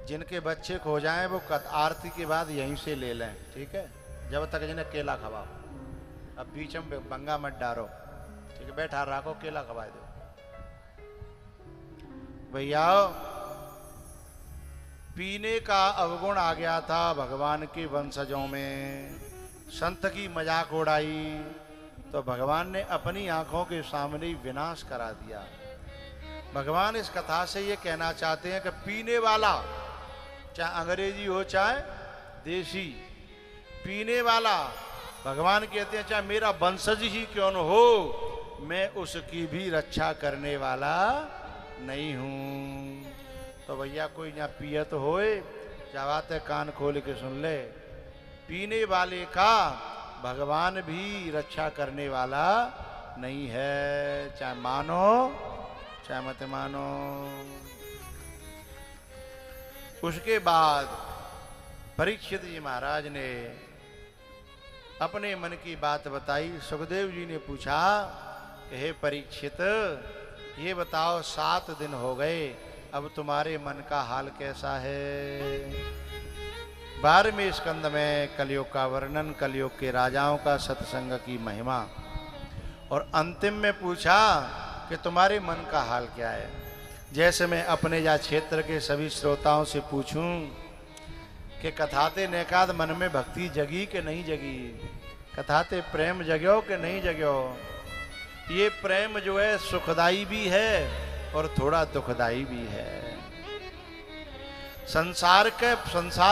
जिनके बच्चे खो जाएं वो आरती के बाद यहीं से ले लें, ठीक है, जब तक जिन्हें केला खवाओ। अब बीच में बंगा मत डारो, ठीक है, बैठा रखो, केला खवा दो। भैया पीने का अवगुण आ गया था भगवान के वंशजों में। संत की मजाक उड़ाई तो भगवान ने अपनी आंखों के सामने विनाश करा दिया। भगवान इस कथा से ये कहना चाहते हैं कि पीने वाला, चाहे अंग्रेजी हो चाहे देसी, पीने वाला, भगवान कहते हैं चाहे मेरा वंशज ही क्यों न हो, मैं उसकी भी रक्षा करने वाला नहीं हूं। तो भैया कोई यहाँ पियत होए, चाहते कान खोल के सुन ले, पीने वाले का भगवान भी रक्षा करने वाला नहीं है, चाहे मानो चाहे मत मानो। उसके बाद परीक्षित जी महाराज ने अपने मन की बात बताई। सुखदेव जी ने पूछा कि हे परीक्षित, ये बताओ 7 दिन हो गए, अब तुम्हारे मन का हाल कैसा है। 12वें स्कंद में कलयुग का वर्णन, कलयुग के राजाओं का सत्संग की महिमा, और अंतिम में पूछा कि तुम्हारे मन का हाल क्या है। जैसे मैं अपने या क्षेत्र के सभी श्रोताओं से पूछूं कि कथाते नेकाद मन में भक्ति जगी कि नहीं जगी, कथाते प्रेम जग्यो कि नहीं जग्यो। ये प्रेम जो है सुखदाई भी है और थोड़ा दुखदाई भी है। संसार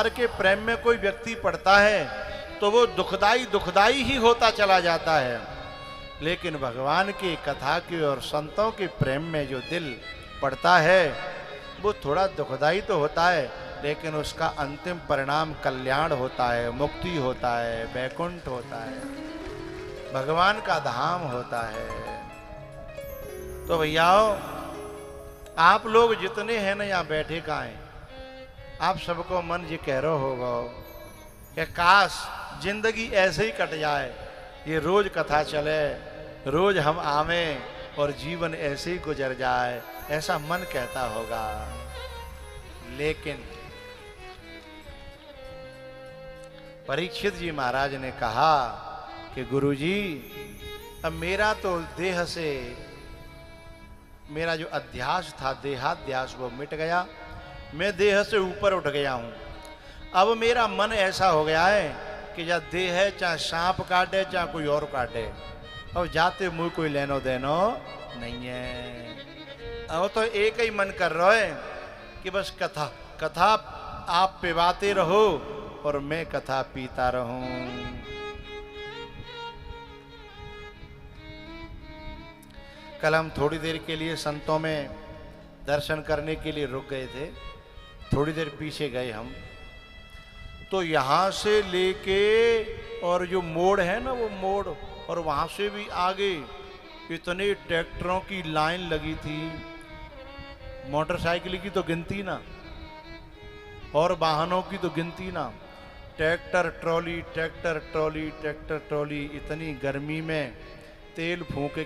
के प्रेम में कोई व्यक्ति पड़ता है तो वो दुखदाई ही होता चला जाता है, लेकिन भगवान की कथा के और संतों के प्रेम में जो दिल पड़ता है वो थोड़ा दुखदाई तो होता है, लेकिन उसका अंतिम परिणाम कल्याण होता है, मुक्ति होता है, वैकुंठ होता है, भगवान का धाम होता है। तो भैयाओ, आप लोग जितने हैं ना यहाँ बैठे का हैं, आप सबको मन ये कह रहा होगा कि काश जिंदगी ऐसे ही कट जाए, ये रोज कथा चले, रोज हम आवें और जीवन ऐसे ही गुजर जाए, ऐसा मन कहता होगा। लेकिन परीक्षित जी महाराज ने कहा कि गुरुजी, अब मेरा तो देह से, मेरा जो अध्यास था, देहाध्यास, वो मिट गया, मैं देह से ऊपर उठ गया हूं। अब मेरा मन ऐसा हो गया है कि या देह है, चाहे सांप काटे चाहे कोई और काटे, और जाते मुंह कोई लेनो देनो नहीं है। अब तो एक ही मन कर रहा है कि बस कथा आप पिवाते रहो और मैं कथा पीता रहूं। कल हम थोड़ी देर के लिए संतों में दर्शन करने के लिए रुक गए थे, थोड़ी देर पीछे गए हम, तो यहाँ से लेके और जो मोड़ है ना वो मोड़, और वहाँ से भी आगे इतने ट्रैक्टरों की लाइन लगी थी, मोटरसाइकिल की तो गिनती ना, और वाहनों की तो गिनती ना, tractor trolley, tractor trolley, tractor trolley, इतनी गर्मी में तेल फूके